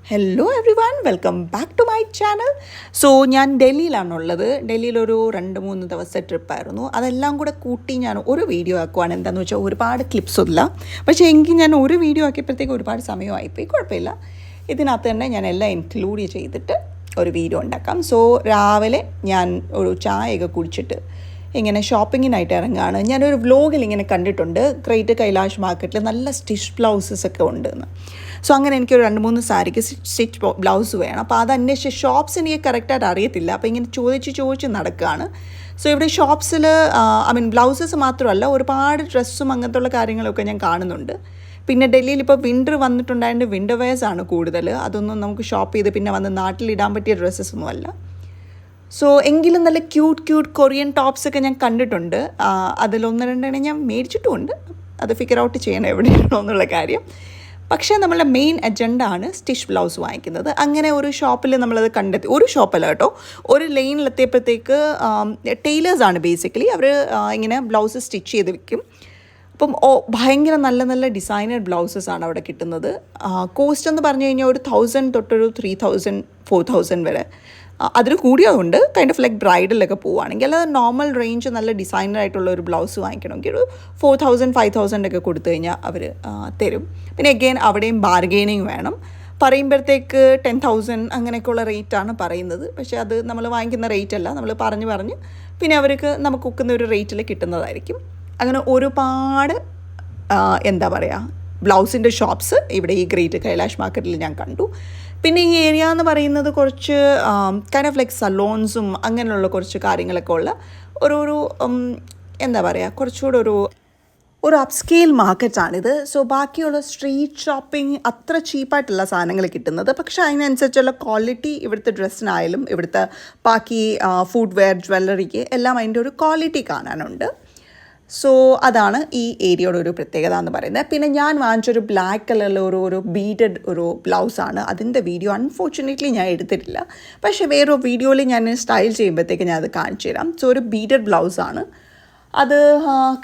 Hello everyone, welcome back to my channel. So ഞാൻ ഡൽഹിയിലാണുള്ളത്. ഡൽഹിയിലൊരു 2-3 ദിവസത്തെ ട്രിപ്പായിരുന്നു. അതെല്ലാം കൂടെ കൂട്ടി ഞാൻ ഒരു വീഡിയോ ആക്കുവാണ്. എന്താണെന്ന് വെച്ചാൽ ഒരുപാട് ക്ലിപ്സൊന്നുമില്ല, പക്ഷേ എങ്കിൽ ഞാൻ ഒരു വീഡിയോ ആക്കിയപ്പോഴത്തേക്ക് ഒരുപാട് സമയമായിപ്പോയി. കുഴപ്പമില്ല, ഇതിനകത്ത് തന്നെ ഞാൻ എല്ലാം ഇൻക്ലൂഡ് ചെയ്തിട്ട് ഒരു വീഡിയോ ഉണ്ടാക്കാം. സോ രാവിലെ ഞാൻ ഒരു ചായയൊക്കെ കുടിച്ചിട്ട് ഇങ്ങനെ ഷോപ്പിങ്ങിനായിട്ട് ഇറങ്ങുകയാണ്. ഞാനൊരു വ്ലോഗിൽ ഇങ്ങനെ കണ്ടിട്ടുണ്ട്, ഗ്രേറ്റ് കൈലാഷ് മാർക്കറ്റിൽ നല്ല സ്റ്റിച്ച് ബ്ലൗസസ് ഒക്കെ ഉണ്ടെന്ന്. സോ അങ്ങനെ എനിക്കൊരു 2-3 സാരിക്ക് സ്റ്റിച്ച് ബ്ലൗസ് വേണം. അപ്പോൾ അത് അന്വേഷിച്ച് ഷോപ്സ് എനിക്ക് കറക്റ്റായിട്ട് അറിയത്തില്ല. അപ്പോൾ ഇങ്ങനെ ചോദിച്ച് നടക്കുകയാണ്. സോ ഇവിടെ ഷോപ്സിൽ ബ്ലൗസസ് മാത്രമല്ല, ഒരുപാട് ഡ്രസ്സും അങ്ങനത്തെ ഉള്ള കാര്യങ്ങളൊക്കെ ഞാൻ കാണുന്നുണ്ട്. പിന്നെ ഡൽഹിയിൽ ഇപ്പോൾ വിൻ്റർ വന്നിട്ടുണ്ടായതുകൊണ്ട് വിൻ്റർ വെയർസാണ് കൂടുതൽ. അതൊന്നും നമുക്ക് ഷോപ്പ് ചെയ്ത് പിന്നെ വന്ന് നാട്ടിലിടാൻ പറ്റിയ ഡ്രസ്സസ് ഒന്നുമല്ല. സോ എങ്കിലും നല്ല ക്യൂട്ട് കൊറിയൻ ടോപ്സൊക്കെ ഞാൻ കണ്ടിട്ടുണ്ട്. അതിലൊന്ന് രണ്ടെണ്ണം ഞാൻ മേടിച്ചിട്ടുമുണ്ട്. അത് ഫിഗർ ഔട്ട് ചെയ്യണം എവിടെയാണോ എന്നുള്ള കാര്യം. പക്ഷേ നമ്മളുടെ മെയിൻ അജണ്ട ആണ് സ്റ്റിച്ച് ബ്ലൗസ് വാങ്ങിക്കുന്നത്. അങ്ങനെ ഒരു ഷോപ്പിൽ നമ്മളത് കണ്ടെത്തി. ഒരു ഷോപ്പല്ല കേട്ടോ, ഒരു ലൈനിലെത്തിയപ്പോഴത്തേക്ക് ടൈലേഴ്സാണ് ബേസിക്കലി. അവർ ഇങ്ങനെ ബ്ലൗസ് സ്റ്റിച്ച് ചെയ്ത് വിൽക്കും. അപ്പം ഭയങ്കര നല്ല ഡിസൈനഡ് ബ്ലൗസസ് ആണ് അവിടെ കിട്ടുന്നത്. കോസ്റ്റ് എന്ന് പറഞ്ഞു കഴിഞ്ഞാൽ ഒരു 1000 തൊട്ടൊരു 3000-4000 വരെ. അതിന് കൂടിയതുകൊണ്ട് കൈൻഡ് ഓഫ് ലൈക്ക് ബ്രൈഡലൊക്കെ പോവുകയാണെങ്കിൽ. അല്ലാതെ നോർമൽ റേഞ്ച് നല്ല ഡിസൈനർ ആയിട്ടുള്ള ഒരു ബ്ലൗസ് വാങ്ങിക്കണമെങ്കിൽ ഒരു 4000-5000 ഒക്കെ കൊടുത്തു കഴിഞ്ഞാൽ അവർ തരും. പിന്നെ അഗെയിൻ അവിടെയും ബാർഗെയിനിങ് വേണം. പറയുമ്പോഴത്തേക്ക് 10,000 അങ്ങനെയൊക്കെയുള്ള റേറ്റാണ് പറയുന്നത്. പക്ഷേ അത് നമ്മൾ വാങ്ങിക്കുന്ന റേറ്റ് അല്ല, നമ്മൾ പറഞ്ഞ് പിന്നെ അവർക്ക് നമുക്ക് ഒക്കുന്ന ഒരു റേറ്റിൽ കിട്ടുന്നതായിരിക്കും. അങ്ങനെ ഒരുപാട് എന്താ പറയുക ബ്ലൗസിൻ്റെ ഷോപ്സ് ഇവിടെ ഈ ഗ്രേറ്റ് കൈലാഷ് മാർക്കറ്റിൽ ഞാൻ കണ്ടു. പിന്നെ ഈ ഏരിയ എന്ന് പറയുന്നത് കുറച്ച് കൈൻഡ് ഓഫ് ലൈക്ക് സലോൺസും അങ്ങനെയുള്ള കുറച്ച് കാര്യങ്ങളൊക്കെ ഉള്ള ഒരു എന്താ പറയുക കുറച്ചുകൂടെ ഒരു അപ്സ്കെയിൽ മാർക്കറ്റാണിത്. സോ ബാക്കിയുള്ള സ്ട്രീറ്റ് ഷോപ്പിംഗ് അത്ര ചീപ്പായിട്ടുള്ള സാധനങ്ങൾ കിട്ടുന്നത്. പക്ഷേ അതിനനുസരിച്ചുള്ള ക്വാളിറ്റി ഇവിടുത്തെ ഡ്രസ്സിനായാലും ഇവിടുത്തെ ബാക്കി ഫുഡ് വെയർ ജ്വല്ലറിക്ക് എല്ലാം അതിൻ്റെ ഒരു ക്വാളിറ്റി കാണാനുണ്ട്. സോ അതാണ് ഈ ഏരിയയുടെ ഒരു പ്രത്യേകത എന്ന് പറയുന്നത്. പിന്നെ ഞാൻ വാങ്ങിച്ചൊരു ബ്ലാക്ക് കളറിൽ ഒരു ബീഡഡ് ഒരു ബ്ലൗസാണ്. അതിൻ്റെ വീഡിയോ അൺഫോർച്ചുനേറ്റ്ലി ഞാൻ എടുത്തിട്ടില്ല. പക്ഷേ വേറൊരു വീഡിയോയിൽ ഞാൻ സ്റ്റൈൽ ചെയ്യുമ്പോഴത്തേക്ക് ഞാൻ അത് കാണിച്ചു തരാം. സോ ഒരു ബീഡഡ് ബ്ലൗസാണ് അത്.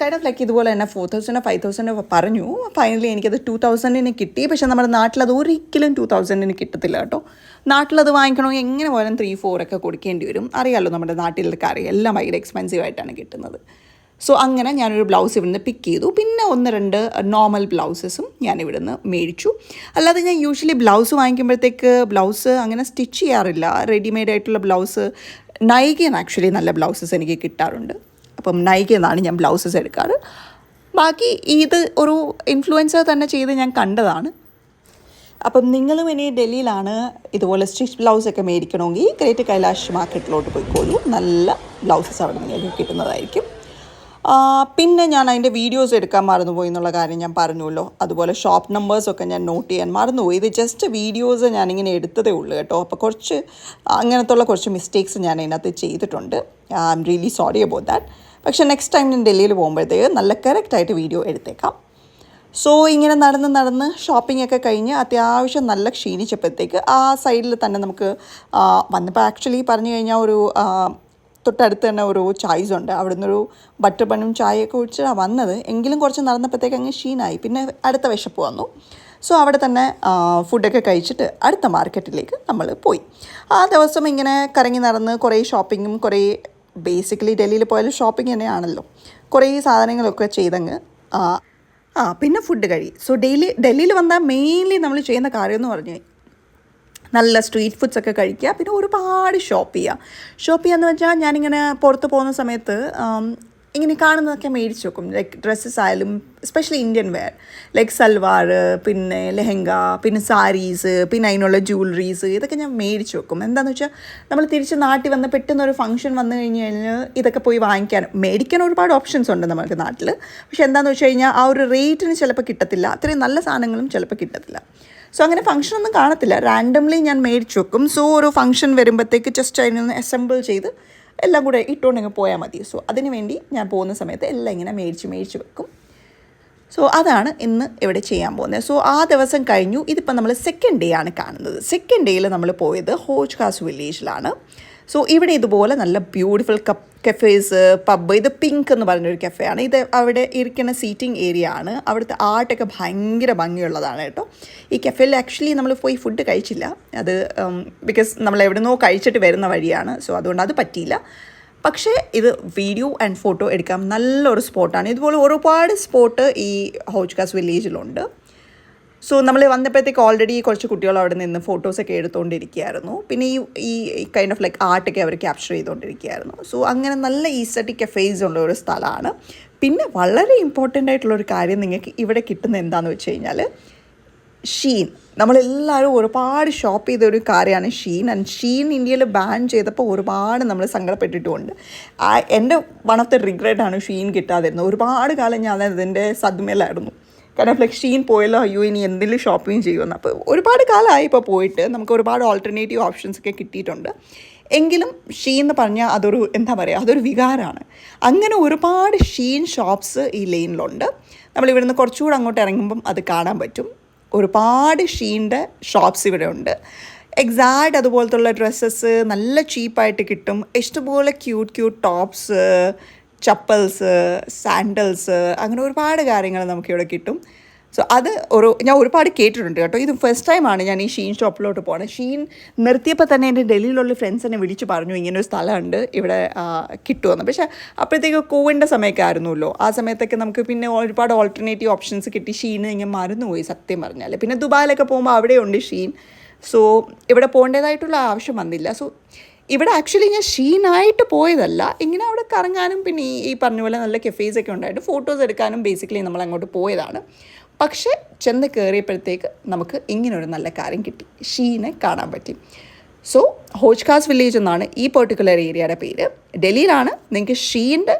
കൈൻഡ് ഓഫ് ലൈക്ക് ഇതുപോലെ തന്നെ 4000-5000 പറഞ്ഞു. ഫൈനലി എനിക്കത് 2000 കിട്ടി. പക്ഷേ നമ്മുടെ നാട്ടിലത് ഒരിക്കലും 2000 കിട്ടത്തില്ല കേട്ടോ. നാട്ടിലത് വാങ്ങിക്കണമെങ്കിൽ എങ്ങനെ പോയാലും 3-4 ഒക്കെ കൊടുക്കേണ്ടി വരും. അറിയാമല്ലോ, നമ്മുടെ നാട്ടിലൊക്കെ അറിയാം, എല്ലാം ഭയങ്കര എക്സ്പെൻസീവ് ആയിട്ടാണ് കിട്ടുന്നത്. സോ അങ്ങനെ ഞാനൊരു ബ്ലൗസ് ഇവിടുന്ന് പിക്ക് ചെയ്തു. പിന്നെ 1-2 നോർമൽ ബ്ലൗസസും ഞാൻ ഇവിടുന്ന് മേടിച്ചു. അല്ലാതെ ഞാൻ യൂഷ്വലി ബ്ലൗസ് വാങ്ങിക്കുമ്പോഴത്തേക്ക് ബ്ലൗസ് അങ്ങനെ സ്റ്റിച്ച് ചെയ്യാറില്ല. റെഡിമെയ്ഡ് ആയിട്ടുള്ള ബ്ലൗസ് നൈകയിൽ ആക്ച്വലി നല്ല ബ്ലൗസസ് എനിക്ക് കിട്ടാറുണ്ട്. അപ്പം നൈകയിൽ നിന്നാണ് ഞാൻ ബ്ലൗസസ് എടുക്കാറ്. ബാക്കി ഇത് ഒരു ഇൻഫ്ലുവൻസർ തന്നെ ചെയ്ത് ഞാൻ കണ്ടതാണ്. അപ്പം നിങ്ങളും ഇനി ഡൽഹിയിലാണ് ഇതുപോലെ സ്റ്റിച്ച് ബ്ലൗസൊക്കെ മേടിക്കണമെങ്കിൽ ഗ്രേറ്റ് കൈലാഷ് മാർക്കറ്റിലോട്ട് പോയിക്കോളൂ. നല്ല ബ്ലൗസസ് അവിടെ നിങ്ങൾക്ക് കിട്ടുന്നതായിരിക്കും. പിന്നെ ഞാൻ അതിൻ്റെ വീഡിയോസ് എടുക്കാൻ മറന്നുപോയി എന്നുള്ള കാര്യം ഞാൻ പറഞ്ഞുവല്ലോ. അതുപോലെ ഷോപ്പ് നമ്പേഴ്സൊക്കെ ഞാൻ നോട്ട് ചെയ്യാൻ മറന്നുപോയി. ഇത് ജസ്റ്റ് വീഡിയോസ് ഞാനിങ്ങനെ എടുത്തതേ ഉള്ളൂ കേട്ടോ. അപ്പോൾ കുറച്ച് അങ്ങനത്തുള്ള കുറച്ച് മിസ്റ്റേക്സ് ഞാൻ അതിനകത്ത് ചെയ്തിട്ടുണ്ട്. I am really sorry about that. പക്ഷേ നെക്സ്റ്റ് ടൈം ഞാൻ ഡൽഹിയിൽ പോകുമ്പോഴത്തേക്ക് നല്ല കറക്റ്റായിട്ട് വീഡിയോ എടുത്തേക്കാം. സോ ഇങ്ങനെ നടന്ന് ഷോപ്പിംഗ് ഒക്കെ കഴിഞ്ഞ് അത്യാവശ്യം നല്ല ക്ഷീണിച്ചപ്പോഴത്തേക്ക് ആ സൈഡിൽ തന്നെ നമുക്ക് വന്നപ്പോൾ ആക്ച്വലി പറഞ്ഞു കഴിഞ്ഞാൽ ഒരു തൊട്ടടുത്ത് തന്നെ ഒരു ചായ്സ് ഉണ്ട്. അവിടെ നിന്നൊരു ബട്ടർ ബണ്ണും ചായയൊക്കെ കുടിച്ചാണ് വന്നത്. എങ്കിലും കുറച്ച് നടന്നപ്പോഴത്തേക്ക് അങ്ങ് ക്ഷീണമായി. പിന്നെ അടുത്ത വിശപ്പ് വന്നു. സോ അവിടെ തന്നെ ഫുഡൊക്കെ കഴിച്ചിട്ട് അടുത്ത മാർക്കറ്റിലേക്ക് നമ്മൾ പോയി. ആ ദിവസം ഇങ്ങനെ കറങ്ങി നടന്ന് കുറേ ഷോപ്പിങ്ങും കുറേ ബേസിക്കലി ഡൽഹിയിൽ പോയാലും ഷോപ്പിംഗ് തന്നെയാണല്ലോ. കുറേ സാധനങ്ങളൊക്കെ ചെയ്തങ്ങ് പിന്നെ ഫുഡ് കഴി. സോ ഡൽഹിയിൽ വന്നാൽ മെയിൻലി നമ്മൾ ചെയ്യുന്ന കാര്യം എന്ന് പറഞ്ഞാൽ നല്ല സ്ട്രീറ്റ് ഫുഡ്സൊക്കെ കഴിക്കുക, പിന്നെ ഒരുപാട് ഷോപ്പ് ചെയ്യാന്ന് വെച്ചാൽ ഞാനിങ്ങനെ പുറത്ത് പോകുന്ന സമയത്ത് ഇങ്ങനെ കാണുന്നതൊക്കെ മേടിച്ച് വെക്കും. ലൈക്ക് ഡ്രസ്സസ് ആയാലും especially Indian wear like salwar, പിന്നെ ലെഹങ്ക, പിന്നെ സാരീസ്, പിന്നെ അതിനുള്ള ജ്വല്ലറീസ്, ഇതൊക്കെ ഞാൻ മേടിച്ച് വെക്കും. എന്താണെന്ന് വെച്ചാൽ നമ്മൾ തിരിച്ച് നാട്ടിൽ വന്ന് പെട്ടെന്നൊരു ഫംഗ്ഷൻ വന്നു കഴിഞ്ഞ് കഴിഞ്ഞാൽ ഇതൊക്കെ പോയി മേടിക്കാൻ ഒരുപാട് ഓപ്ഷൻസ് ഉണ്ട് നമുക്ക് നാട്ടിൽ. പക്ഷേ എന്താണെന്ന് വെച്ച് കഴിഞ്ഞാൽ ആ ഒരു റേറ്റിന് ചിലപ്പോൾ കിട്ടത്തില്ല, അത്രയും നല്ല സാധനങ്ങളും ചിലപ്പോൾ കിട്ടത്തില്ല. സോ അങ്ങനെ ഫംഗ്ഷനൊന്നും കാണത്തില്ല, റാൻഡംലി ഞാൻ മേടിച്ച് വെക്കും. സോ ഒരു ഫംഗ്ഷൻ വരുമ്പോഴത്തേക്ക് ജസ്റ്റ് അതിനൊന്ന് അസംബിൾ ചെയ്ത് എല്ലാം കൂടെ ഇട്ടുകൊണ്ടങ്ങ് പോയാൽ മതി. സോ അതിന് വേണ്ടി ഞാൻ പോകുന്ന സമയത്ത് എല്ലാം ഇങ്ങനെ മേടിച്ച് വെക്കും. സോ അതാണ് ഇന്ന് ഇവിടെ ചെയ്യാൻ പോകുന്നത്. സോ ആ ദിവസം കഴിഞ്ഞു. ഇതിപ്പോൾ നമ്മൾ സെക്കൻഡ് ഡേ ആണ് കാണുന്നത്. സെക്കൻഡ് ഡേയിൽ നമ്മൾ പോയത് ഹോജ് ഖാസ് വില്ലേജിലാണ്. സോ ഇവിടെ ഇതുപോലെ നല്ല ബ്യൂട്ടിഫുൾ കഫേസ്, പബ്ബ്. ഇത് പിങ്ക് എന്ന് പറഞ്ഞൊരു കഫേയാണ്. ഇത് അവിടെ ഇരിക്കുന്ന സീറ്റിംഗ് ഏരിയ ആണ്. അവിടുത്തെ ആർട്ടൊക്കെ ഭയങ്കര ഭംഗിയുള്ളതാണ് കേട്ടോ. ഈ കഫേയിൽ ആക്ച്വലി നമ്മൾ പോയി ഫുഡ് കഴിച്ചില്ല. അത് ബിക്കോസ് നമ്മൾ എവിടുന്നോ കഴിച്ചിട്ട് വരുന്ന വഴിയാണ്. സോ അതുകൊണ്ട് അത് പറ്റിയില്ല. പക്ഷേ ഇത് വീഡിയോ ആൻഡ് ഫോട്ടോ എടുക്കാൻ നല്ലൊരു സ്പോട്ടാണ്. ഇതുപോലെ ഒരുപാട് സ്പോട്ട് ഈ ഹോജ്കാസ് വില്ലേജിലുണ്ട്. സോ നമ്മൾ വന്നപ്പോഴത്തേക്ക് ഓൾറെഡി കുറച്ച് കുട്ടികൾ അവിടെ നിന്ന് ഫോട്ടോസൊക്കെ എടുത്തുകൊണ്ടിരിക്കുകയായിരുന്നു. പിന്നെ ഈ കൈൻഡ് ഓഫ് ലൈക്ക് ആർട്ടൊക്കെ അവർ ക്യാപ്ചർ ചെയ്തുകൊണ്ടിരിക്കുകയായിരുന്നു. സോ അങ്ങനെ നല്ല ഈസ്റ്ററ്റിക് കഫേസ് ഉള്ള ഒരു സ്ഥലമാണ്. പിന്നെ വളരെ ഇമ്പോർട്ടൻ്റ് ആയിട്ടുള്ളൊരു കാര്യം നിങ്ങൾക്ക് ഇവിടെ കിട്ടുന്നത് എന്താണെന്ന് വെച്ച് കഴിഞ്ഞാൽ ഷീൻ. നമ്മളെല്ലാവരും ഒരുപാട് ഷോപ്പ് ചെയ്ത ഒരു കാര്യമാണ് ഷീൻ. ആൻഡ് ഷീൻ ഇന്ത്യയിൽ ബാൻ ചെയ്തപ്പോൾ ഒരുപാട് നമ്മൾ സങ്കടപ്പെട്ടിട്ടുമുണ്ട്. എൻ്റെ വൺ ഓഫ് ദ റിഗ്രറ്റാണ് ഷീൻ കിട്ടാതിരുന്നത്. ഒരുപാട് കാലം ഞാൻ അതിൻ്റെ സദ്മയിലായിരുന്നു. കാരണം ലൈക്ക് ഷീൻ പോയല്ലോ, അയ്യോ ഇനി എന്തെങ്കിലും ഷോപ്പിംഗ് ചെയ്യുമെന്ന്. അപ്പോൾ ഒരുപാട് കാലമായി ഇപ്പോൾ പോയിട്ട് നമുക്ക് ഒരുപാട് ഓൾട്ടർനേറ്റീവ് ഓപ്ഷൻസൊക്കെ കിട്ടിയിട്ടുണ്ട്. എങ്കിലും ഷീൻ എന്ന് പറഞ്ഞാൽ അതൊരു എന്താ പറയുക, അതൊരു വികാരമാണ്. അങ്ങനെ ഒരുപാട് ഷീൻ ഷോപ്സ് ഈ ലൈനിലുണ്ട്. നമ്മളിവിടുന്ന് കുറച്ചുകൂടെ അങ്ങോട്ട് ഇറങ്ങുമ്പം അത് കാണാൻ പറ്റും. ഒരുപാട് ഷീൻ്റെ ഷോപ്സ് ഇവിടെ ഉണ്ട്. എക്സാക്റ്റ് അതുപോലത്തുള്ള ഡ്രസ്സസ് നല്ല ചീപ്പായിട്ട് കിട്ടും. ഇഷ്ടംപോലെ ക്യൂട്ട് ടോപ്സ്, ചപ്പൽസ്, സാൻഡൽസ്, അങ്ങനെ ഒരുപാട് കാര്യങ്ങൾ നമുക്കിവിടെ കിട്ടും. സോ അത് ഞാൻ ഒരുപാട് കേട്ടിട്ടുണ്ട് കേട്ടോ. ഇത് ഫസ്റ്റ് ടൈമാണ് ഞാൻ ഈ ഷീൻ ഷോപ്പിലോട്ട് പോകുന്നത്. ഷീൻ നിർത്തിയപ്പോൾ തന്നെ എൻ്റെ ഡൽഹിയിലുള്ള ഫ്രണ്ട്സ് എന്നെ വിളിച്ച് പറഞ്ഞു ഇങ്ങനൊരു സ്ഥലമുണ്ട് ഇവിടെ കിട്ടുമെന്ന്. പക്ഷേ അപ്പോഴത്തേക്ക് കോവിഡിൻ്റെ സമയമൊക്കെ ആയിരുന്നല്ലോ. ആ സമയത്തൊക്കെ നമുക്ക് പിന്നെ ഒരുപാട് ഓൾട്ടർനേറ്റീവ് ഓപ്ഷൻസ് കിട്ടി. ഷീൻ ഇങ്ങനെ മറന്നുപോയി സത്യം പറഞ്ഞാൽ. പിന്നെ ദുബായിലൊക്കെ പോകുമ്പോൾ അവിടെയുണ്ട് ഷീൻ. സോ ഇവിടെ പോകേണ്ടതായിട്ടുള്ള ആവശ്യം വന്നില്ല. സോ ഇവിടെ ആക്ച്വലി ഞാൻ ഷീനായിട്ട് പോയതല്ല, ഇങ്ങനെ അവിടെ കറങ്ങാനും പിന്നെ ഈ പറഞ്ഞ പോലെ നല്ല കഫേസൊക്കെ ഉണ്ടായിട്ട് ഫോട്ടോസ് എടുക്കാനും ബേസിക്കലി നമ്മൾ അങ്ങോട്ട് പോയതാണ്. പക്ഷേ ചെന്ന് കയറിയപ്പോഴത്തേക്ക് നമുക്ക് ഇങ്ങനൊരു നല്ല കാര്യം കിട്ടി, ഷീനെ കാണാൻ പറ്റി. സോ ഹോജ്കാസ് വില്ലേജ് എന്നാണ് ഈ പെർട്ടിക്കുലർ ഏരിയയുടെ പേര്. ഡൽഹിയിലാണ്. നിങ്ങൾക്ക് ഷീൻ്റെ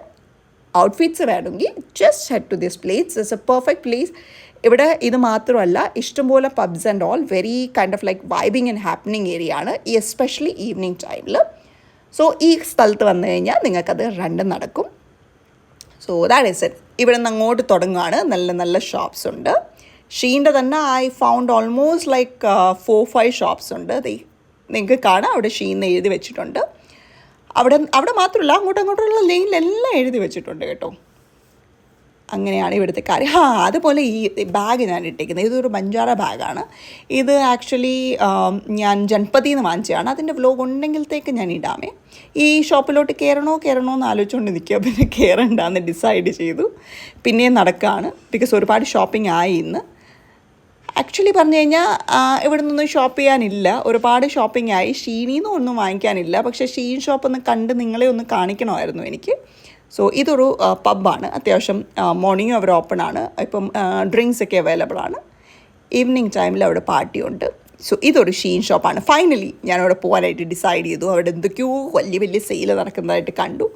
ഔട്ട്ഫിറ്റ്സ് വേണമെങ്കിൽ just head to this place. It's a perfect place. ഇവിടെ ഇത് മാത്രമല്ല, ഇഷ്ടംപോലെ pubs and all, very kind of like vibing and happening area ആണ്, എസ്പെഷ്യലി ഈവനിങ് ടൈമിൽ. സോ ഈ സ്ഥലത്ത് വന്നു കഴിഞ്ഞാൽ നിങ്ങൾക്കത് രണ്ടും നടക്കും. So that is it. ഇവിടെ നിന്ന് അങ്ങോട്ട് തുടങ്ങുകയാണ്. നല്ല നല്ല ഷോപ്സ് ഉണ്ട്. ഷീൻ്റെ തന്നെ I found almost like 4-5 shops ഉണ്ട്. നിങ്ങൾക്ക് കാണാം അവിടെ ഷീന്ന് എഴുതി വെച്ചിട്ടുണ്ട്. അവിടെ മാത്രമല്ല, അങ്ങോട്ടുള്ള ലൈനിലെല്ലാം എഴുതി വെച്ചിട്ടുണ്ട് കേട്ടോ. അങ്ങനെയാണ് ഇവിടുത്തെ കാര്യം. അതുപോലെ ഈ ബാഗ് ഞാൻ ഇട്ടിരിക്കുന്നത് ഇതൊരു ബഞ്ചാറ ബാഗാണ്. ഇത് ആക്ച്വലി ഞാൻ ജൻപതിയിൽ നിന്ന് വാങ്ങിച്ചതാണ്. അതിൻ്റെ വ്ലോഗ് ഉണ്ടെങ്കിലത്തേക്ക് ഞാൻ ഇടാമേ. ഈ ഷോപ്പിലോട്ട് കയറണോ എന്ന് ആലോചിച്ചുകൊണ്ട് നിൽക്കുക. പിന്നെ കയറണ്ടെന്ന് ഡിസൈഡ് ചെയ്തു. പിന്നെയും നടക്കുകയാണ്. ബിക്കോസ് ഒരുപാട് ഷോപ്പിംഗ് ആയി ഇന്ന്. ആക്ച്വലി പറഞ്ഞു കഴിഞ്ഞാൽ ഇവിടെ നിന്നൊന്നും ഷോപ്പ് ചെയ്യാനില്ല. ഒരുപാട് ഷോപ്പിംഗ് ആയി. ഷീനിൽ നിന്നും ഒന്നും വാങ്ങിക്കാനില്ല. പക്ഷേ ഷീൻ ഷോപ്പ് ഒന്ന് കണ്ട് നിങ്ങളെ ഒന്ന് കാണിക്കണമായിരുന്നു എനിക്ക്. സോ ഇതൊരു പബ്ബാണ്. അത്യാവശ്യം മോർണിംഗും അവർ ഓപ്പൺ ആണ്. ഇപ്പം ഡ്രിങ്ക്സ് ഒക്കെ അവൈലബിൾ ആണ്. ഈവനിങ് ടൈമിൽ അവിടെ പാർട്ടിയുണ്ട്. സോ ഇതൊരു ഷീൻ ഷോപ്പാണ്. ഫൈനലി ഞാനവിടെ പോകാനായിട്ട് ഡിസൈഡ് ചെയ്തു. അവിടെ എന്തൊക്കെയോ വലിയ സെയിൽ നടക്കുന്നതായിട്ട് കണ്ടു.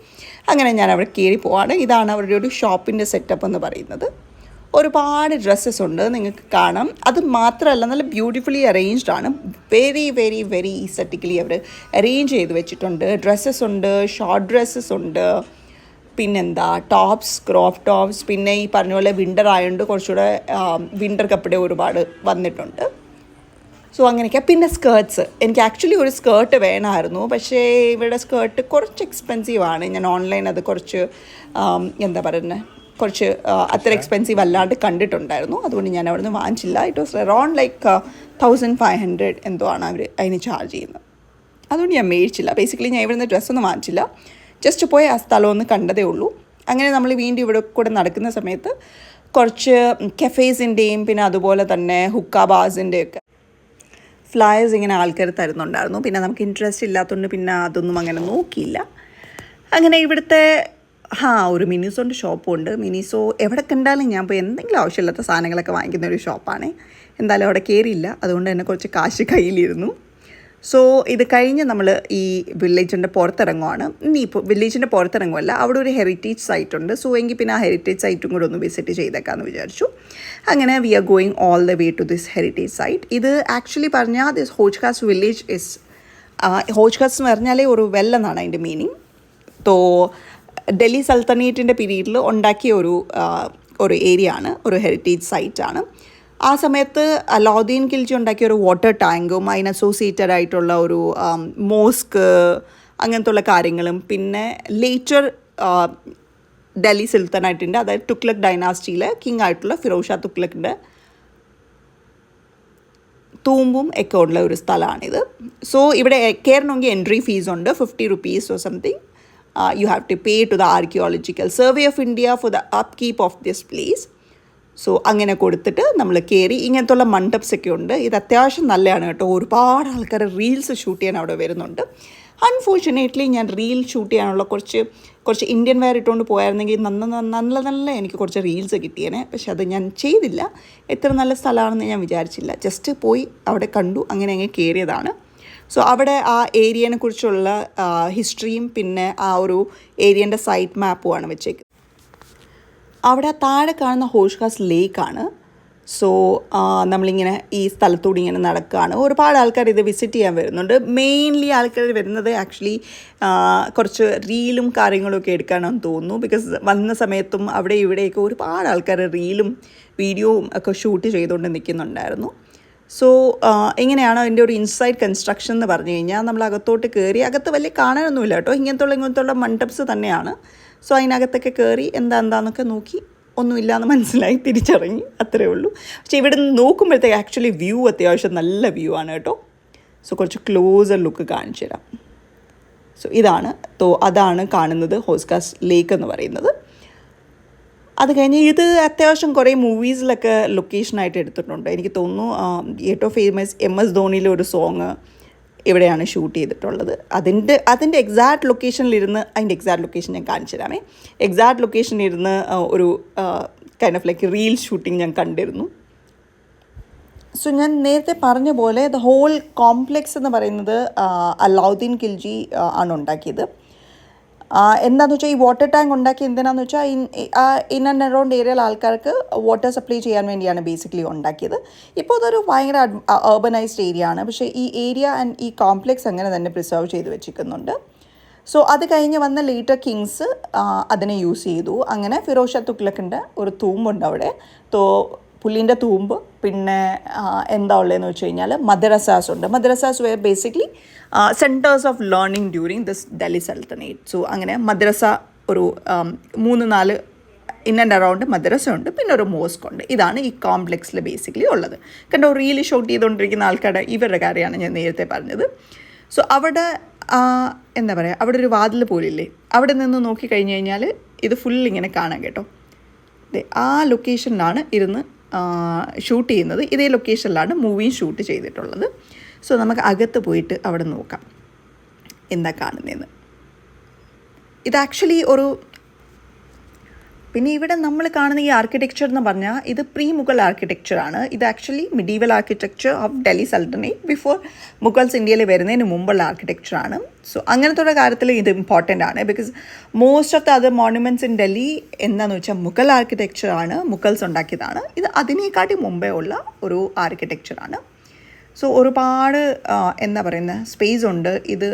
അങ്ങനെ ഞാൻ അവിടെ കയറി പോവാണ്. ഇതാണ് അവരുടെ ഒരു ഷോപ്പിൻ്റെ സെറ്റപ്പ് എന്ന് പറയുന്നത്. ഒരുപാട് ഡ്രസ്സസ് ഉണ്ട്, നിങ്ങൾക്ക് കാണാം. അത് മാത്രമല്ല നല്ല ബ്യൂട്ടിഫുള്ളി അറേഞ്ച്ഡ് ആണ്. വെരി ഈസറ്റിക്കലി അവർ അറേഞ്ച് ചെയ്ത് വെച്ചിട്ടുണ്ട്. ഡ്രസ്സസ് ഉണ്ട്, ഷോർട്ട് ഡ്രസ്സസ് ഉണ്ട്, പിന്നെന്താ ടോപ്സ്, ക്രോപ്പ് ടോപ്സ്. പിന്നെ ഈ പറഞ്ഞ പോലെ വിൻ്റർ ആയതുകൊണ്ട് കുറച്ചുകൂടെ വിൻ്റർ കപ്പടെ ഒരുപാട് വന്നിട്ടുണ്ട്. സോ അങ്ങനെയൊക്കെ. പിന്നെ സ്കേർട്സ്. എനിക്ക് ആക്ച്വലി ഒരു സ്കേർട്ട് വേണമായിരുന്നു. പക്ഷേ ഇവിടെ സ്കേർട്ട് കുറച്ച് എക്സ്പെൻസീവാണ്. ഞാൻ ഓൺലൈൻ അത് കുറച്ച് എന്താ പറയുന്നത്, കുറച്ച് അത്ര എക്സ്പെൻസീവ് അല്ലാണ്ട് കണ്ടിട്ടുണ്ടായിരുന്നു. അതുകൊണ്ട് ഞാൻ അവിടെ നിന്ന് വാങ്ങിച്ചില്ല. ഇറ്റ് വാസ് അറൗണ്ട് ലൈക്ക് 1500 എന്തോ ആണ് അവർ അതിന് ചാർജ് ചെയ്യുന്നത്. അതുകൊണ്ട് ഞാൻ മേടിച്ചില്ല. ബേസിക്കലി ഞാൻ ഇവിടെ നിന്ന് ഡ്രസ്സൊന്നും വാങ്ങിച്ചില്ല. ജസ്റ്റ് പോയി ആ സ്ഥലം ഒന്ന് കണ്ടതേ ഉള്ളൂ. അങ്ങനെ നമ്മൾ വീണ്ടും ഇവിടെ കൂടെ നടക്കുന്ന സമയത്ത് കുറച്ച് കഫേസിൻ്റെയും പിന്നെ അതുപോലെ തന്നെ ഹുക്ക ബാസിൻ്റെയൊക്കെ ഫ്ലയേഴ്സ് ഇങ്ങനെ ആൾക്കാർ തരുന്നുണ്ടായിരുന്നു. പിന്നെ നമുക്ക് ഇൻട്രസ്റ്റ് ഇല്ലാത്തതുകൊണ്ട് പിന്നെ അതൊന്നും അങ്ങനെ നോക്കിയില്ല. അങ്ങനെ ഇവിടുത്തെ ഒരു മിനിസോൻ്റെ ഷോപ്പുണ്ട്. മിനിസോ എവിടെ കണ്ടാലും ഞാൻ പോയി എന്തെങ്കിലും ആവശ്യമില്ലാത്ത സാധനങ്ങളൊക്കെ വാങ്ങിക്കുന്ന ഒരു ഷോപ്പാണ്. എന്തായാലും അവിടെ കയറിയില്ല. അതുകൊണ്ട് തന്നെ കുറച്ച് കാശ് കയ്യിലിരുന്നു. സോ ഇത് കഴിഞ്ഞ് നമ്മൾ ഈ വില്ലേജിൻ്റെ പുറത്തിറങ്ങുവാണ്. ഇനി ഇപ്പോൾ വില്ലേജിൻ്റെ പുറത്തിറങ്ങുമല്ല, അവിടെ ഒരു ഹെറിറ്റേജ് സൈറ്റ് ഉണ്ട്. സോ എങ്കിൽ പിന്നെ ആ ഹെറിറ്റേജ് സൈറ്റും കൂടെ ഒന്ന് വിസിറ്റ് ചെയ്തേക്കാമെന്ന് വിചാരിച്ചു. അങ്ങനെ we are going all the way to this heritage site. ഇത് ആക്ച്വലി പറഞ്ഞാൽ this Hodkas village is Hodkas എന്ന് പറഞ്ഞാലേ ഒരു വെല്ലെന്നാണ് അതിൻ്റെ മീനിങ്. തോ ഡൽഹി സൽത്തനേറ്റിൻ്റെ പീരീഡിൽ ഉണ്ടാക്കിയ ഒരു ഏരിയ ആണ്, ഒരു ഹെറിറ്റേജ് സൈറ്റാണ്. ആ സമയത്ത് അലാവുദ്ദീൻ ഖിൽജി ഉണ്ടാക്കിയ ഒരു വാട്ടർ ടാങ്കും അതിന് അസോസിയേറ്റഡ് ആയിട്ടുള്ള ഒരു മോസ്ക്, അങ്ങനത്തുള്ള കാര്യങ്ങളും പിന്നെ ലേറ്റർ ഡൽഹി സുൽത്താനായിട്ടുണ്ട്, അതായത് തുഗ്ലക് ഡൈനാസ്റ്റിയിലെ കിങ് ആയിട്ടുള്ള ഫിറോസ് ഷാ തുഗ്ലക്കിൻ്റെ തൂമ്പും ഒക്കെ ഉള്ള ഒരു സ്ഥലമാണിത്. സോ ഇവിടെ കയറണമെങ്കിൽ എൻട്രി ഫീസ് ഉണ്ട്, 50 rupees or something. You have to pay to the Archaeological Survey of India for the upkeep of this place. So അങ്ങനെ കൊടുത്തിട്ട് നമ്മൾ കയറി. ഇങ്ങനത്തുള്ള മണ്ഡപ്സ് ഒക്കെ ഉണ്ട്. ഇത് അത്യാവശ്യം നല്ലതാണ് കേട്ടോ. ഒരുപാട് ആൾക്കാർ റീൽസ് ഷൂട്ട് ചെയ്യാൻ അവിടെ വരുന്നുണ്ട്. അൺഫോർച്ചുനേറ്റ്ലി ഞാൻ റീൽ ഷൂട്ട് ചെയ്യാനുള്ള കുറച്ച് ഇന്ത്യൻ വെയർ ഇട്ടുകൊണ്ട് പോയായിരുന്നെങ്കിൽ നല്ല എനിക്ക് കുറച്ച് റീൽസ് കിട്ടിയേനെ. പക്ഷെ അത് ഞാൻ ചെയ്തില്ല. എത്ര നല്ല സ്ഥലമാണെന്ന് ഞാൻ വിചാരിച്ചില്ല. ജസ്റ്റ് പോയി അവിടെ കണ്ടു, അങ്ങനെ കയറിയതാണ്. സോ അവിടെ ആ ഏരിയനെ കുറിച്ചുള്ള ഹിസ്റ്ററിയും പിന്നെ ആ ഒരു ഏരിയൻ്റെ സൈറ്റ് മാപ്പുമാണ് വെച്ചേക്കുന്നത്. അവിടെ താഴെ കാണുന്ന ഹോഷ്ഖാസ് ലേക്കാണ്. സോ നമ്മളിങ്ങനെ ഈ സ്ഥലത്തൂടെ ഇങ്ങനെ നടക്കുകയാണ്. ഒരുപാട് ആൾക്കാർ ഇത് വിസിറ്റ് ചെയ്യാൻ വരുന്നുണ്ട്. മെയിൻലി ആൾക്കാർ വരുന്നത് ആക്ച്വലി കുറച്ച് റീലും കാര്യങ്ങളൊക്കെ എടുക്കാനാണെന്ന് തോന്നുന്നു. ബിക്കോസ് വന്ന സമയത്തും അവിടെ ഇവിടെയൊക്കെ ഒരുപാട് ആൾക്കാർ റീലും വീഡിയോയും ഒക്കെ ഷൂട്ട് ചെയ്തുകൊണ്ട് നിൽക്കുന്നുണ്ടായിരുന്നു. സോ എങ്ങനെയാണ് അതിൻ്റെ ഒരു ഇൻസൈഡ് കൺസ്ട്രക്ഷൻ എന്ന് പറഞ്ഞു കഴിഞ്ഞാൽ, നമ്മൾ അകത്തോട്ട് കയറി, അകത്ത് വലിയ കാണാനൊന്നുമില്ല കേട്ടോ, ഇങ്ങനത്തുള്ള മണ്ഡപ്സ് തന്നെയാണ്. സോ അതിനകത്തൊക്കെ കയറി എന്താന്നൊക്കെ നോക്കി, ഒന്നുമില്ലയെന്ന് മനസ്സിലായി തിരിച്ചിറങ്ങി, അത്രയേ ഉള്ളൂ. പക്ഷേ ഇവിടെ നിന്ന് നോക്കുമ്പോഴത്തേക്ക് ആക്ച്വലി വ്യൂ അത്യാവശ്യം നല്ല വ്യൂ ആണ് കേട്ടോ. സോ കുറച്ച് ക്ലോസർ ലുക്ക് കാണിച്ചു തരാം. സോ അതാണ് കാണുന്നത് ഹോഷ്ഖാസ് ലേക്ക് എന്ന് പറയുന്നത്. അത് കഴിഞ്ഞ് ഇത് അത്യാവശ്യം കുറേ മൂവീസിലൊക്കെ ലൊക്കേഷനായിട്ട് എടുത്തിട്ടുണ്ട്. എനിക്ക് തോന്നുന്നു ഏറ്റവും ഫേമസ് MS ധോണിയിലെ ഒരു സോങ് ഇവിടെയാണ് ഷൂട്ട് ചെയ്തിട്ടുള്ളത്. അതിൻ്റെ എക്സാക്ട് ലൊക്കേഷനിലിരുന്ന്, അതിൻ്റെ എക്സാക്ട് ലൊക്കേഷൻ ഞാൻ കാണിച്ചു തരാമേ. എക്സാക്ട് ലൊക്കേഷനിലിരുന്ന് ഒരു kind of like reel shooting ഞാൻ കണ്ടിരുന്നു. സോ ഞാൻ നേരത്തെ പറഞ്ഞ പോലെ ദ ഹോൾ കോംപ്ലെക്സ് എന്ന് പറയുന്നത് അലാവുദ്ദീൻ ഖിൽജി ആണ് ഉണ്ടാക്കിയത്. എന്താണെന്ന് വെച്ചാൽ ഈ വാട്ടർ ടാങ്ക് ഉണ്ടാക്കി എന്തിനാന്ന് വെച്ചാൽ ഇൻ ആൻഡ് അറൗണ്ട് ഏരിയയിൽ ആൾക്കാർക്ക് വാട്ടർ സപ്ലൈ ചെയ്യാൻ വേണ്ടിയാണ് ബേസിക്കലി ഉണ്ടാക്കിയത്. ഇപ്പോൾ അതൊരു ഭയങ്കര അർബനൈസ്ഡ് ഏരിയ ആണ്. പക്ഷേ ഈ ഏരിയ ആൻഡ് ഈ കോംപ്ലെക്സ് അങ്ങനെ തന്നെ പ്രിസർവ് ചെയ്ത് വെച്ചിരിക്കുന്നുണ്ട്. സോ അത് കഴിഞ്ഞ് വന്ന ലേറ്റർ കിങ്സ് അതിനെ യൂസ് ചെയ്തു. അങ്ങനെ ഫിറോസ് ഷാ തുഗ്ലക്കിൻ്റെ ഒരു തൂമ്പുണ്ട് അവിടെ. പുള്ളീൻ്റെ തൂമ്പ്, പിന്നെ എന്താ ഉള്ളതെന്ന് വെച്ച് കഴിഞ്ഞാൽ മദ്രസാസ് ഉണ്ട്. മദ്രസാസ് where basically centres of learning during this Delhi sultanate. So അങ്ങനെ മദ്രസ ഒരു 3-4 ഇൻ ആൻഡ് അറൗണ്ട് മദ്രസ ഉണ്ട്, പിന്നെ ഒരു മോസ്ക് ഉണ്ട്. ഇതാണ് ഈ കോംപ്ലെക്സിൽ ബേസിക്കലി ഉള്ളത്. കണ്ടോ, റീല് ഷൂട്ട് ചെയ്തുകൊണ്ടിരിക്കുന്ന ആൾക്കാരുടെ ഇവരുടെ കാര്യമാണ് ഞാൻ നേരത്തെ പറഞ്ഞത്. സോ അവിടെ എന്താ പറയുക, അവിടെ ഒരു വാതിൽ പോലില്ലേ, അവിടെ നിന്ന് നോക്കിക്കഴിഞ്ഞ് കഴിഞ്ഞാൽ ഇത് ഫുൾ ഇങ്ങനെ കാണാം കേട്ടോ. ആ ലൊക്കേഷനിലാണ് ഇരുന്ന് ഷൂട്ട് ചെയ്യുന്നത്. ഇതേ ലൊക്കേഷനിലാണ് മൂവിയും ഷൂട്ട് ചെയ്തിട്ടുള്ളത്. സോ നമുക്ക് അകത്ത് പോയിട്ട് അവിടെ നോക്കാം എന്താ കാണുന്നതെന്ന്. ഇത് ആക്ച്വലി പിന്നെ ഇവിടെ നമ്മൾ കാണുന്ന ഈ ആർക്കിടെക്ചർ എന്ന് പറഞ്ഞാൽ ഇത് പ്രീ മുഗൾ ആർക്കിടെക്ചറാണ്. ഇത് actually medieval architecture of Delhi sultanate before Mughals ഇന്ത്യയിൽ വരുന്നതിന് മുമ്പുള്ള ആർക്കിടെക്ചറാണ്. സോ അങ്ങനത്തെ കാര്യത്തിൽ ഇത് ഇമ്പോർട്ടൻ്റ് ആണ്. Because most of the other monuments in Delhi എന്താണെന്ന് വെച്ചാൽ മുഗൾ ആർക്കിടെക്ചറാണ്, മുഗൾസ് ഉണ്ടാക്കിയതാണ്. ഇത് അതിനേക്കാട്ടി മുമ്പേ ഉള്ള ഒരു ആർക്കിടെക്ചറാണ്. സോ ഒരുപാട് എന്താ പറയുന്നത് സ്പേസ് ഉണ്ട്. ഇത്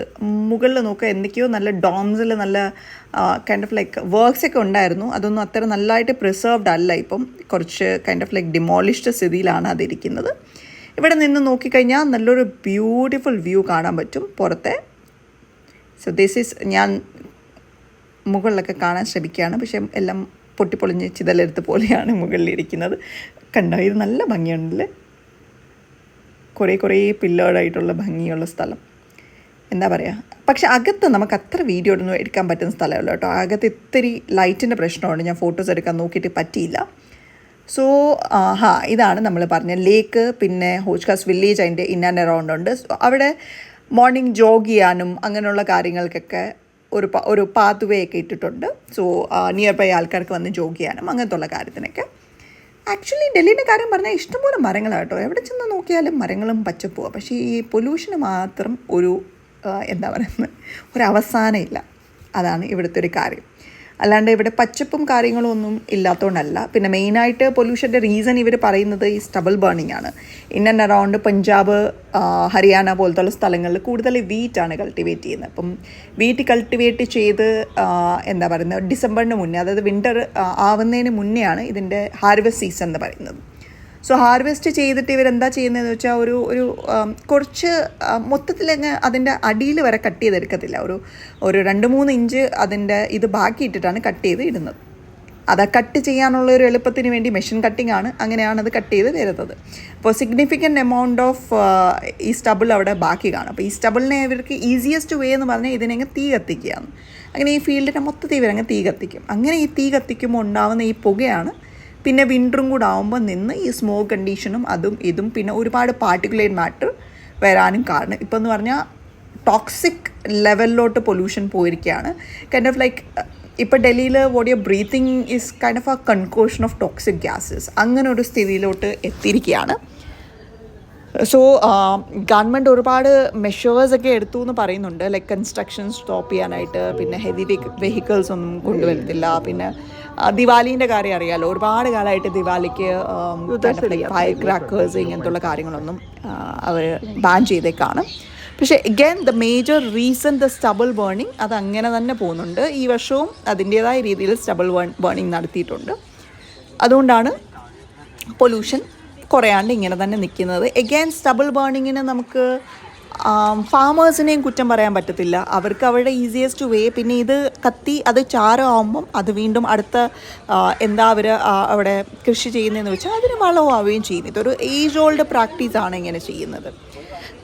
മുകളിൽ നോക്കുക, എന്തൊക്കെയോ നല്ല ഡോംസിൽ നല്ല കൈൻഡ് ഓഫ് ലൈക്ക് വർക്ക്സ് ഒക്കെ ഉണ്ടായിരുന്നു. അതൊന്നും അത്ര നല്ലതായിട്ട് പ്രിസർവ്ഡ് അല്ല. ഇപ്പം കുറച്ച് കൈൻഡ് ഓഫ് ലൈക്ക് ഡിമോളിഷ്ഡ് സ്ഥിതിയിലാണ് അതിരിക്കുന്നത്. ഇവിടെ നിന്ന് നോക്കിക്കഴിഞ്ഞാൽ നല്ലൊരു ബ്യൂട്ടിഫുൾ വ്യൂ കാണാൻ പറ്റും പുറത്തെ. സോ ദിസ് ഈസ്, ഞാൻ മുകളിലൊക്കെ കാണാൻ ശ്രമിക്കുകയാണ്, പക്ഷേ എല്ലാം പൊട്ടിപ്പൊളിഞ്ഞ് ചിതലെടുത്ത് പോലെയാണ് മുകളിലിരിക്കുന്നത്. കണ്ടോ, ഇത് നല്ല ഭംഗിയുണ്ടല്ലേ, കുറേ പില്ലേർഡായിട്ടുള്ള ഭംഗിയുള്ള സ്ഥലം. എന്താ പറയുക, പക്ഷെ അകത്ത് നമുക്ക് അത്ര വീഡിയോ ഒന്നും എടുക്കാൻ പറ്റുന്ന സ്ഥലമല്ല കേട്ടോ. അകത്ത് ഇത്തിരി ലൈറ്റിൻ്റെ പ്രശ്നമുണ്ട്, ഞാൻ ഫോട്ടോസ് എടുക്കാൻ നോക്കിയിട്ട് പറ്റിയില്ല. സോ ഇതാണ് നമ്മൾ പറഞ്ഞ ലേക്ക്. പിന്നെ ഹോഷ്ഖാസ് വില്ലേജ് അതിൻ്റെ ഇൻ ആൻഡ് അറൗണ്ട് ഉണ്ട്. സോ അവിടെ മോർണിംഗ് ജോഗ് ചെയ്യാനും അങ്ങനെയുള്ള കാര്യങ്ങൾക്കൊക്കെ ഒരു പാത്ത് വേ ഒക്കെ ഇട്ടിട്ടുണ്ട്. സോ നിയർ ബൈ ആൾക്കാർക്ക് വന്ന് ജോഗ് ചെയ്യാനും അങ്ങനത്തെ ഉള്ള കാര്യത്തിനൊക്കെ. ആക്ച്വലി ഡൽഹിയുടെ കാര്യം പറഞ്ഞാൽ ഇഷ്ടംപോലെ മരങ്ങളാണ് കേട്ടോ. എവിടെ ചെന്ന് നോക്കിയാലും മരങ്ങളും പച്ചപ്പുമാണ്. പക്ഷേ ഈ പൊല്യൂഷന് മാത്രം എന്താ പറയുന്നത്, ഒരു അവസാനം ഇല്ല. അതാണ് ഇവിടുത്തെ ഒരു കാര്യം. അല്ലാണ്ട് ഇവിടെ പച്ചപ്പും കാര്യങ്ങളും ഒന്നും ഇല്ലാത്തതുകൊണ്ടല്ല. പിന്നെ മെയിനായിട്ട് പൊല്യൂഷൻ്റെ റീസൺ ഇവർ പറയുന്നത് ഈ സ്റ്റബിൾ ബേണിംഗ് ആണ്. In and around Punjab, Haryana പോലത്തുള്ള സ്ഥലങ്ങളിൽ കൂടുതൽ വീറ്റാണ് കൾട്ടിവേറ്റ് ചെയ്യുന്നത്. അപ്പം വീറ്റ് കൾട്ടിവേറ്റ് ചെയ്ത് എന്താ പറയുന്നത് ഡിസംബറിന് മുന്നേ, അതായത് വിൻ്റർ ആവുന്നതിന് മുന്നെയാണ് ഇതിൻ്റെ ഹാർവെസ്റ്റ് സീസൺ എന്ന് പറയുന്നത്. സോ ഹാർവെസ്റ്റ് ചെയ്തിട്ട് ഇവരെന്താ ചെയ്യുന്നതെന്ന് വെച്ചാൽ ഒരു കുറച്ച് മൊത്തത്തിലങ്ങ് അതിൻ്റെ അടിയിൽ വരെ കട്ട് ചെയ്തെടുക്കത്തില്ല, ഒരു 2-3 ഇഞ്ച് അതിൻ്റെ ഇത് ബാക്കി ഇട്ടിട്ടാണ് കട്ട് ചെയ്ത് ഇടുന്നത്. അത് കട്ട് ചെയ്യാനുള്ള ഒരു എളുപ്പത്തിന് വേണ്ടി മെഷീൻ കട്ടിംഗ് ആണ്, അങ്ങനെയാണ് അത് കട്ട് ചെയ്ത് തരുന്നത്. അപ്പോൾ സിഗ്നിഫിക്കൻ്റ് എമൗണ്ട് ഓഫ് ഈ സ്റ്റബിൾ അവിടെ ബാക്കി കാണും. അപ്പോൾ ഈ സ്റ്റബിളിനെ ഇവർക്ക് ഈസിയസ്റ്റ് വേ എന്ന് പറഞ്ഞാൽ ഇതിനങ്ങ് തീ കത്തിക്കുകയാണ്. അങ്ങനെ ഈ ഫീൽഡിനെ മൊത്തത്തിൽ ഇവരങ്ങ് തീ കത്തിക്കും. അങ്ങനെ ഈ തീ കത്തിക്കുമ്പോൾ ഉണ്ടാകുന്ന ഈ പുകയാണ് പിന്നെ വിൻ്ററും കൂടെ ആകുമ്പോൾ നിന്ന് ഈ സ്മോക്ക് കണ്ടീഷനും അതും ഇതും പിന്നെ ഒരുപാട് പാർട്ടിക്കുലേറ്റ് മാറ്റർ വരാനും കാരണം. ഇപ്പോൾ എന്ന് പറഞ്ഞാൽ ടോക്സിക് ലെവലിലോട്ട് പൊല്യൂഷൻ പോയിരിക്കുകയാണ്. കൈൻഡ് ഓഫ് ലൈക്ക് ഇപ്പോൾ ഡൽഹിയിൽ what your breathing is kind of a concoction of toxic gases, അങ്ങനെ ഒരു സ്ഥിതിയിലോട്ട് എത്തിയിരിക്കുകയാണ്. സോ ഗവൺമെൻറ് ഒരുപാട് മെഷേഴ്സൊക്കെ എടുത്തു എന്ന് പറയുന്നുണ്ട്. ലൈക്ക് കൺസ്ട്രക്ഷൻ സ്റ്റോപ്പ് ചെയ്യാനായിട്ട്, പിന്നെ ഹെവി വെഹിക്കിൾസ് ഒന്നും കൊണ്ടുവരത്തില്ല. പിന്നെ ദിവാലീൻ്റെ കാര്യം അറിയാമല്ലോ, ഒരുപാട് കാലമായിട്ട് ദിവാലിക്ക് ഫയർ ക്രാക്കേഴ്സ് ഇങ്ങനത്തുള്ള കാര്യങ്ങളൊന്നും അവർ ബാൻ ചെയ്തേക്കാണ്. പക്ഷേ again the major reason the stubble burning അത് അങ്ങനെ തന്നെ പോകുന്നുണ്ട്. ഈ വർഷവും അതിൻ്റേതായ രീതിയിൽ സ്റ്റബിൾ ബേണിംഗ് നടത്തിയിട്ടുണ്ട്. അതുകൊണ്ടാണ് പൊല്യൂഷൻ കുറയാണ്ട് ഇങ്ങനെ തന്നെ നിൽക്കുന്നത്. എഗെയിൻ സ്റ്റബിൾ ബേണിങ്ങിന് നമുക്ക് ഫാമേഴ്സിനെയും കുറ്റം പറയാൻ പറ്റത്തില്ല. അവർക്ക് അവരുടെ ഈസിയസ്റ്റ് വേ. പിന്നെ ഇത് കത്തി അത് ചാരമാകുമ്പം അത് വീണ്ടും അടുത്ത എന്താ അവർ അവിടെ കൃഷി ചെയ്യുന്നതെന്ന് വെച്ചാൽ അതിന് വളമാവുകയും ചെയ്യുന്നു. ഇതൊരു ഏജ് ഓൾഡ് പ്രാക്ടീസാണ് ഇങ്ങനെ ചെയ്യുന്നത്.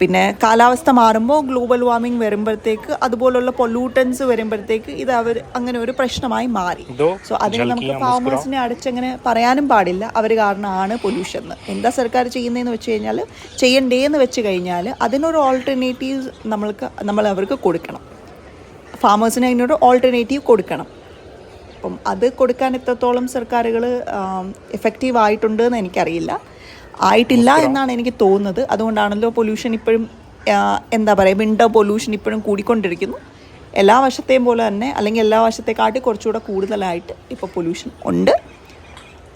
പിന്നെ കാലാവസ്ഥ മാറുമ്പോൾ ഗ്ലോബൽ വാർമിംഗ് വരുമ്പോഴത്തേക്ക് അതുപോലുള്ള പൊല്യൂട്ടൻസ് വരുമ്പോഴത്തേക്ക് ഇത് അവർ അങ്ങനെ ഒരു പ്രശ്നമായി മാറി. സോ അതിന് നമുക്ക് ഫാമേഴ്സിനെ അടച്ചങ്ങനെ പറയാനും പാടില്ല അവർ കാരണമാണ് പൊല്യൂഷൻ എന്ന്. എന്താ സർക്കാർ ചെയ്യുന്നതെന്ന് വെച്ച് കഴിഞ്ഞാൽ, ചെയ്യണ്ടേന്ന് വെച്ച് കഴിഞ്ഞാൽ അതിനൊരു ഓൾട്ടർനേറ്റീവ് നമ്മൾ അവർക്ക് കൊടുക്കണം. ഫാമേഴ്സിന് അതിനൊരു ഓൾട്ടർനേറ്റീവ് കൊടുക്കണം. അപ്പം അത് കൊടുക്കാൻ എത്രത്തോളം സർക്കാരുകൾ എഫക്റ്റീവ് ആയിട്ടുണ്ട് എന്ന് എനിക്കറിയില്ല. ആയിട്ടില്ല എന്നാണ് എനിക്ക് തോന്നുന്നത്. അതുകൊണ്ടാണല്ലോ പൊല്യൂഷൻ ഇപ്പോഴും എന്താ പറയുക, വിൻ്റർ പൊല്യൂഷൻ ഇപ്പോഴും കൂടിക്കൊണ്ടിരിക്കുന്നു. എല്ലാ വർഷത്തെയും പോലെ തന്നെ, അല്ലെങ്കിൽ എല്ലാ വർഷത്തെക്കാട്ടി കുറച്ചുകൂടെ കൂടുതലായിട്ട് ഇപ്പോൾ പൊല്യൂഷൻ ഉണ്ട്.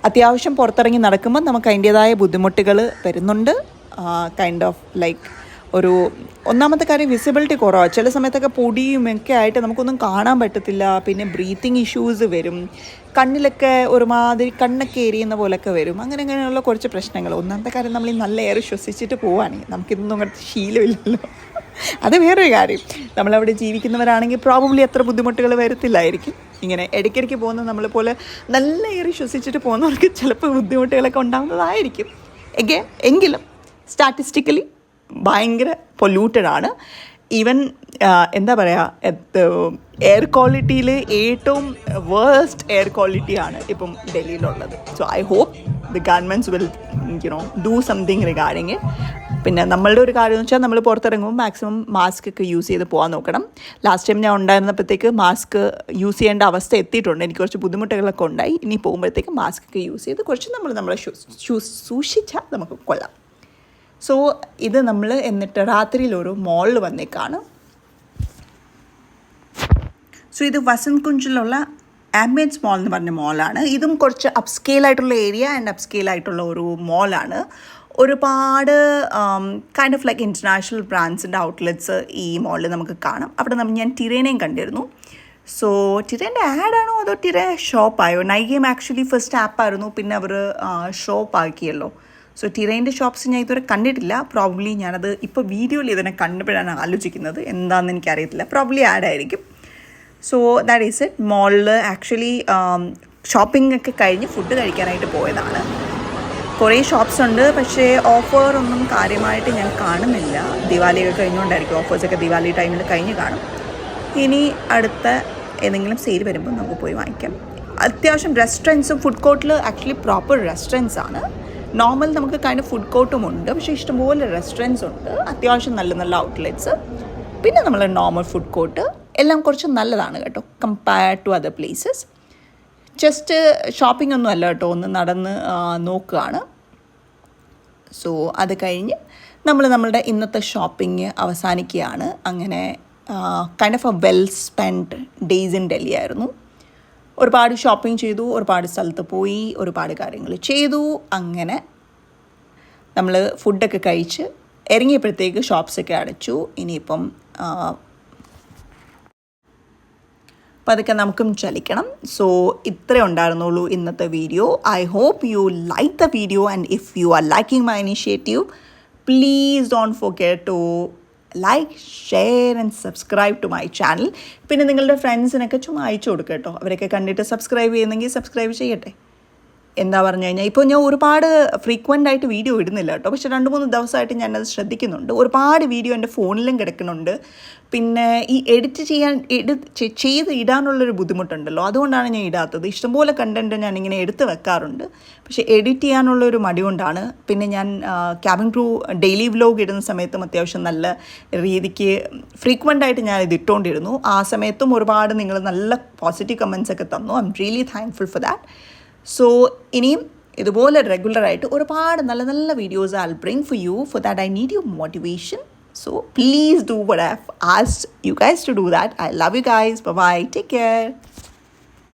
അത്യാവശ്യം പുറത്തിറങ്ങി നടക്കുമ്പോൾ നമുക്ക് അതിൻ്റേതായ ബുദ്ധിമുട്ടുകൾ വരുന്നുണ്ട്. കൈൻഡ് ഓഫ് ലൈക്ക് ഒരു ഒന്നാമത്തെ കാര്യം വിസിബിലിറ്റി കുറവാണ്. ചില സമയത്തൊക്കെ പൊടിയും ഒക്കെ ആയിട്ട് നമുക്കൊന്നും കാണാൻ പറ്റത്തില്ല. പിന്നെ ബ്രീത്തിങ് ഇഷ്യൂസ് വരും, കണ്ണിലൊക്കെ ഒരുമാതിരി കണ്ണൊക്കെ എരിയുന്ന പോലൊക്കെ വരും. അങ്ങനെയുള്ള കുറച്ച് പ്രശ്നങ്ങൾ. ഒന്നാമത്തെ കാര്യം നമ്മൾ ഈ നല്ല എയർ ശ്വസിച്ചിട്ട് പോവുകയാണെങ്കിൽ നമുക്കിതൊന്നും അങ്ങനത്തെ ശീലമില്ലല്ലോ. അത് വേറൊരു കാര്യം. നമ്മളവിടെ ജീവിക്കുന്നവരാണെങ്കിൽ പ്രോബബ്ലി അത്ര ബുദ്ധിമുട്ടുകൾ വരത്തില്ലായിരിക്കും. ഇങ്ങനെ ഇടയ്ക്കിടയ്ക്ക് പോകുന്ന നമ്മളെപ്പോലെ നല്ല എയർ ശ്വസിച്ചിട്ട് പോകുന്നവർക്ക് ചിലപ്പോൾ ബുദ്ധിമുട്ടുകളൊക്കെ ഉണ്ടാകുന്നതായിരിക്കും. എങ്കിലും സ്റ്റാറ്റിസ്റ്റിക്കലി ഭയങ്കര പൊല്യൂട്ടഡാണ്. ഈവൻ എന്താ പറയുക, എയർ ക്വാളിറ്റിയിൽ ഏറ്റവും വേഴ്സ്റ്റ് എയർ ക്വാളിറ്റിയാണ് ഇപ്പം ഡൽഹിയിലുള്ളത്. So I hope the governments will do something regarding it. പിന്നെ നമ്മളുടെ ഒരു കാര്യം എന്ന് വെച്ചാൽ നമ്മൾ പുറത്തിറങ്ങുമ്പോൾ മാക്സിമം മാസ്ക് ഒക്കെ യൂസ് ചെയ്ത് പോകാൻ നോക്കണം. ലാസ്റ്റ് ടൈം ഞാൻ ഉണ്ടായിരുന്നപ്പോഴത്തേക്ക് മാസ്ക് യൂസ് ചെയ്യേണ്ട അവസ്ഥ എത്തിയിട്ടുണ്ട്. എനിക്ക് കുറച്ച് ബുദ്ധിമുട്ടുകളൊക്കെ ഉണ്ടായി. ഇനി പോകുമ്പോഴത്തേക്ക് മാസ്ക് ഒക്കെ യൂസ് ചെയ്ത് കുറച്ച് നമ്മളെ സൂക്ഷിച്ചാൽ നമുക്ക് കൊള്ളാം. സോ ഇത് നമ്മൾ എന്നിട്ട് രാത്രിയിലൊരു മോളിൽ വന്നേക്കാണ്. സോ ഇത് വസന്ത് കുഞ്ചിലുള്ള ആംബിയൻസ് മോൾ എന്ന് പറഞ്ഞ മോളാണ്. ഇതും കുറച്ച് അപ്സ്കെയിലായിട്ടുള്ള ഏരിയ ആൻഡ് അപ്സ്കെയിലായിട്ടുള്ള ഒരു മോളാണ്. ഒരുപാട് കൈൻഡ് ഓഫ് ലൈക്ക് ഇൻ്റർനാഷണൽ ബ്രാൻഡ്സിൻ്റെ ഔട്ട്ലെറ്റ്സ് ഈ മോളിൽ നമുക്ക് കാണാം. അവിടെ ഞാൻ ടിറേനയും കണ്ടിരുന്നു. സോ ടിറേൻ്റെ ആഡാണോ അതോ ടിറേ ഷോപ്പായോ? നൈഗേം ആക്ച്വലി ഫസ്റ്റ് ആപ്പായിരുന്നു, പിന്നെ അവർ ഷോപ്പാക്കിയല്ലോ. സോ ടിറേൻ്റെ ഷോപ്സ് ഞാൻ ഇതുവരെ കണ്ടിട്ടില്ല. പ്രോബ്ലി ഞാനത് ഇപ്പോൾ വീഡിയോയിൽ ഇതിനെ കണ്ടുപോഴാണ് ആലോചിക്കുന്നത്. എന്താണെന്ന് എനിക്കറിയത്തില്ല. പ്രോബ്ലി ആഡായിരിക്കും. So that is it. മോളിൽ ആക്ച്വലി ഷോപ്പിംഗ് ഒക്കെ കഴിഞ്ഞ് ഫുഡ് കഴിക്കാനായിട്ട് പോയതാണ്. കുറേ ഷോപ്സ് ഉണ്ട്, പക്ഷേ ഓഫറൊന്നും കാര്യമായിട്ട് ഞാൻ കാണുന്നില്ല. ദിവാലിയൊക്കെ കഴിഞ്ഞുകൊണ്ടായിരിക്കും ഓഫേഴ്സൊക്കെ ദിവാലി ടൈമിൽ കഴിഞ്ഞ് കാണും. ഇനി അടുത്ത ഏതെങ്കിലും സെയിൽ വരുമ്പോൾ നമുക്ക് പോയി വാങ്ങിക്കാം. അത്യാവശ്യം റെസ്റ്റോറൻറ്റ്സും ഫുഡ് കോർട്ടിൽ ആക്ച്വലി പ്രോപ്പർ റെസ്റ്റോറൻറ്റ്സ് ആണ്. നോർമൽ നമുക്ക് കൈൻഡ് ഫുഡ് കോർട്ടും ഉണ്ട്, പക്ഷേ ഇഷ്ടംപോലെ റെസ്റ്റോറൻറ്റ്സ് ഉണ്ട്. അത്യാവശ്യം നല്ല നല്ല ഔട്ട്ലെറ്റ്സ്, പിന്നെ നമ്മൾ നോർമൽ ഫുഡ് കോർട്ട് എല്ലാം കുറച്ച് നല്ലതാണ് കേട്ടോ, compare to other places. Just shopping ഒന്നും അല്ല കേട്ടോ, ഒന്ന് നടന്ന് നോക്കുകയാണ്. സോ അത് കഴിഞ്ഞ് നമ്മളുടെ ഇന്നത്തെ ഷോപ്പിംഗ് അവസാനിക്കുകയാണ്. അങ്ങനെ kind of A well spend days in Delhi ആയിരുന്നു. ഒരുപാട് ഷോപ്പിംഗ് ചെയ്തു, ഒരുപാട് സ്ഥലത്ത് പോയി, ഒരുപാട് കാര്യങ്ങൾ ചെയ്തു. അങ്ങനെ നമ്മൾ ഫുഡൊക്കെ കഴിച്ച് ഇറങ്ങിയപ്പോഴത്തേക്ക് ഷോപ്സൊക്കെ അടച്ചു. ഇനിയിപ്പം അപ്പോൾ അതൊക്കെ നമുക്കും ചലിക്കണം. സോ ഇത്രേ ഉണ്ടായിരുന്നുള്ളൂ ഇന്നത്തെ video. I hope you like the video and if you are liking my initiative please don't forget to like, share and subscribe to my channel. പിന്നെ നിങ്ങളുടെ ഫ്രണ്ട്സിനൊക്കെ ചുമ്മാ അയച്ചു കൊടുക്കുക കേട്ടോ. അവരൊക്കെ കണ്ടിട്ട് സബ്സ്ക്രൈബ് ചെയ്യുന്നെങ്കിൽ സബ്സ്ക്രൈബ് ചെയ്യട്ടെ. എന്താ പറഞ്ഞു കഴിഞ്ഞാൽ ഇപ്പോൾ ഞാൻ ഒരുപാട് ഫ്രീക്വൻ്റ് ആയിട്ട് വീഡിയോ ഇടുന്നില്ല കേട്ടോ. പക്ഷേ 2-3 ദിവസമായിട്ട് ഞാനത് ശ്രദ്ധിക്കുന്നുണ്ട്. ഒരുപാട് വീഡിയോ എൻ്റെ ഫോണിലും കിടക്കുന്നുണ്ട്. പിന്നെ ഈ എഡിറ്റ് ചെയ്ത് ഇടാനുള്ളൊരു ബുദ്ധിമുട്ടുണ്ടല്ലോ, അതുകൊണ്ടാണ് ഞാൻ ഇടാത്തത്. ഇഷ്ടംപോലെ കണ്ടൻറ്റ് ഞാനിങ്ങനെ എടുത്ത് വെക്കാറുണ്ട്, പക്ഷേ എഡിറ്റ് ചെയ്യാനുള്ളൊരു മടി കൊണ്ടാണ്. പിന്നെ ഞാൻ ക്യാബിൻ ക്രൂ ഡെയിലി വ്ലോഗ് ഇടുന്ന സമയത്തും അത്യാവശ്യം നല്ല രീതിക്ക് ഫ്രീക്വൻ്റ് ആയിട്ട് ഞാൻ ഇത് ഇട്ടുകൊണ്ടിരുന്നു. ആ സമയത്തും ഒരുപാട് നിങ്ങൾ നല്ല പോസിറ്റീവ് കമൻസ് ഒക്കെ തന്നു. I am really thankful for that. So ഇനിയും ഇതുപോലെ റെഗുലറായിട്ട് ഒരുപാട് നല്ല നല്ല videos I will bring for you. For that I need your motivation. So please do what I've asked you guys to do that. I love you guys. Bye bye. Take care.